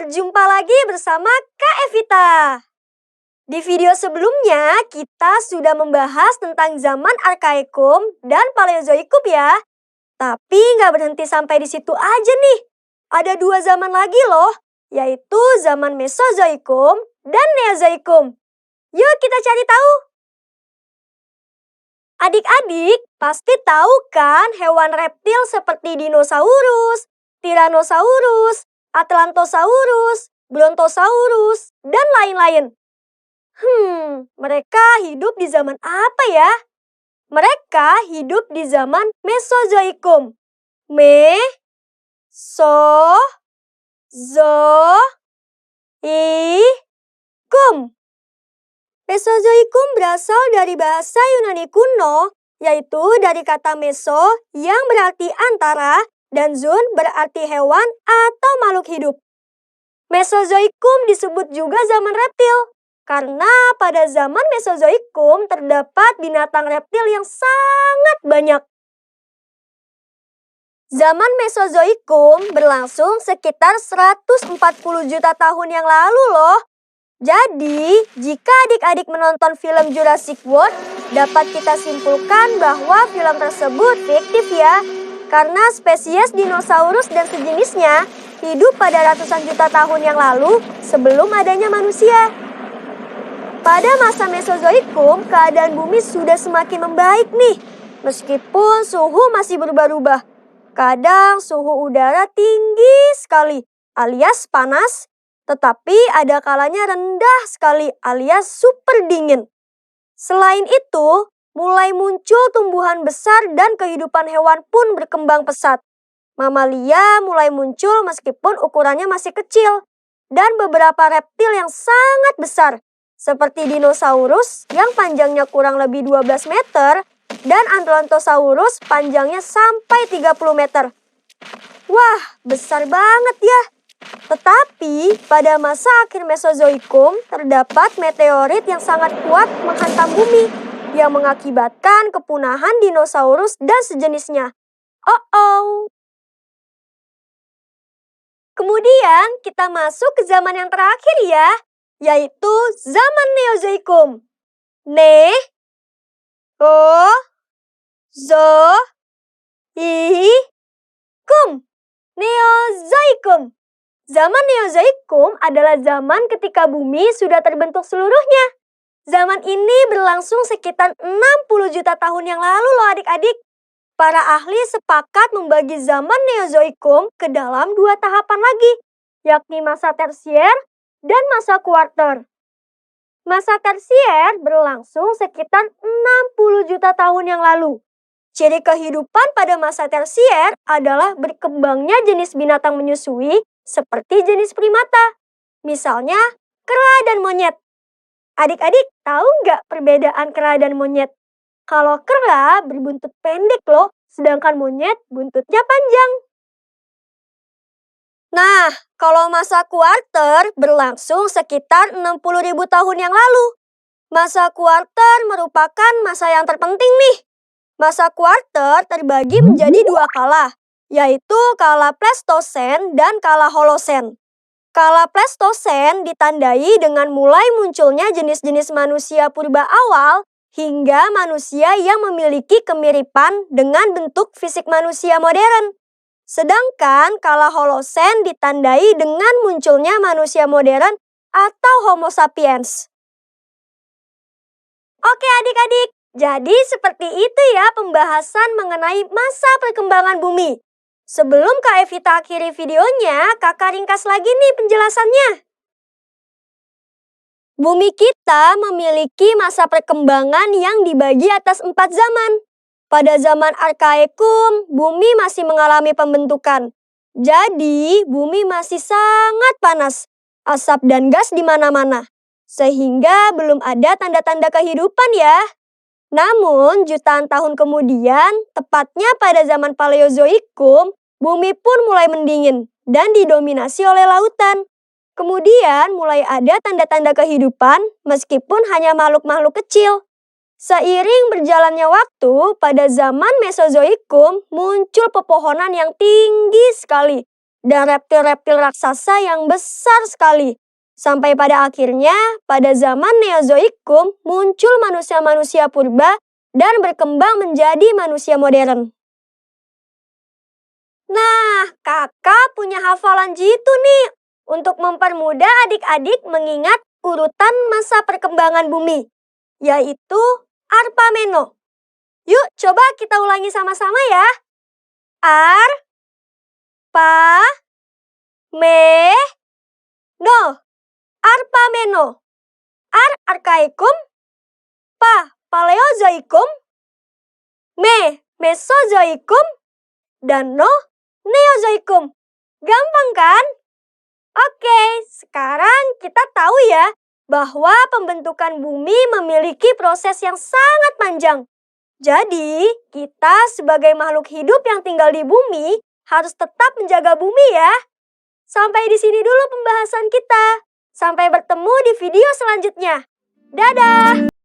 Jumpa lagi bersama Kak Evita. Di video sebelumnya, kita sudah membahas tentang zaman Arkaikum dan Paleozoikum ya. Tapi nggak berhenti sampai di situ aja nih. Ada 2 zaman lagi loh, yaitu zaman Mesozoikum dan Neozoikum. Yuk kita cari tahu. Adik-adik pasti tahu kan hewan reptil seperti dinosaurus, Tyrannosaurus, Atlantosaurus, Brontosaurus, dan lain-lain. Mereka hidup di zaman apa ya? Mereka hidup di zaman Mesozoikum. Me-so-zo-i-kum. Mesozoikum berasal dari bahasa Yunani kuno, yaitu dari kata meso yang berarti antara dan zoon berarti hewan atau makhluk hidup. Mesozoikum disebut juga zaman reptil, karena pada zaman Mesozoikum terdapat binatang reptil yang sangat banyak. Zaman Mesozoikum berlangsung sekitar 140 juta tahun yang lalu loh. Jadi, jika adik-adik menonton film Jurassic World, dapat kita simpulkan bahwa film tersebut fiktif ya. Karena spesies dinosaurus dan sejenisnya hidup pada ratusan juta tahun yang lalu sebelum adanya manusia. Pada masa Mesozoikum, keadaan bumi sudah semakin membaik nih. Meskipun suhu masih berubah-ubah. Kadang suhu udara tinggi sekali alias panas, tetapi ada kalanya rendah sekali alias super dingin. Selain itu, mulai muncul tumbuhan besar dan kehidupan hewan pun berkembang pesat. Mamalia mulai muncul meskipun ukurannya masih kecil. Dan beberapa reptil yang sangat besar, seperti dinosaurus yang panjangnya kurang lebih 12 meter dan Atlantosaurus panjangnya sampai 30 meter. Wah, besar banget ya. Tetapi pada masa akhir Mesozoikum terdapat meteorit yang sangat kuat menghantam bumi yang mengakibatkan kepunahan dinosaurus dan sejenisnya. Kemudian kita masuk ke zaman yang terakhir ya, yaitu zaman Neozoikum. Neozoikum. Zaman Neozoikum adalah zaman ketika bumi sudah terbentuk seluruhnya. Zaman ini berlangsung sekitar 60 juta tahun yang lalu loh adik-adik. Para ahli sepakat membagi zaman Neozoikum ke dalam 2 tahapan lagi, yakni masa tersier dan masa kuarter. Masa tersier berlangsung sekitar 60 juta tahun yang lalu. Ciri kehidupan pada masa tersier adalah berkembangnya jenis binatang menyusui seperti jenis primata. Misalnya, kera dan monyet. Adik-adik tahu nggak perbedaan kera dan monyet? Kalau kera berbuntut pendek loh, sedangkan monyet buntutnya panjang. Nah, kalau masa kuarter berlangsung sekitar 60.000 tahun yang lalu. Masa kuarter merupakan masa yang terpenting nih. Masa kuarter terbagi menjadi 2 kala, yaitu kala Pleistosen dan kala Holosen. Kala Pleistosen ditandai dengan mulai munculnya jenis-jenis manusia purba awal hingga manusia yang memiliki kemiripan dengan bentuk fisik manusia modern. Sedangkan kala Holosen ditandai dengan munculnya manusia modern atau Homo sapiens. Oke adik-adik, jadi seperti itu ya pembahasan mengenai masa perkembangan bumi. Sebelum Kak Evita akhiri videonya, kakak ringkas lagi nih penjelasannya. Bumi kita memiliki masa perkembangan yang dibagi atas 4 zaman. Pada zaman Arkaikum, bumi masih mengalami pembentukan. Jadi, bumi masih sangat panas, asap dan gas di mana-mana. Sehingga belum ada tanda-tanda kehidupan ya. Namun, jutaan tahun kemudian, tepatnya pada zaman Paleozoikum, bumi pun mulai mendingin dan didominasi oleh lautan. Kemudian mulai ada tanda-tanda kehidupan meskipun hanya makhluk-makhluk kecil. Seiring berjalannya waktu, pada zaman Mesozoikum muncul pepohonan yang tinggi sekali dan reptil-reptil raksasa yang besar sekali. Sampai pada akhirnya, pada zaman Neozoikum, muncul manusia-manusia purba dan berkembang menjadi manusia modern. Nah, kakak punya hafalan jitu nih untuk mempermudah adik-adik mengingat urutan masa perkembangan bumi, yaitu Arpameno. Yuk, coba kita ulangi sama-sama ya. Ar, pa, me, no. Arpameno. Ar, Arkaikum. Pa, Paleozoikum. Me, Mesozoikum. Dan no, Neozoikum. Gampang kan? Oke, sekarang kita tahu ya bahwa pembentukan bumi memiliki proses yang sangat panjang. Jadi, kita sebagai makhluk hidup yang tinggal di bumi harus tetap menjaga bumi ya. Sampai di sini dulu pembahasan kita. Sampai bertemu di video selanjutnya. Dadah!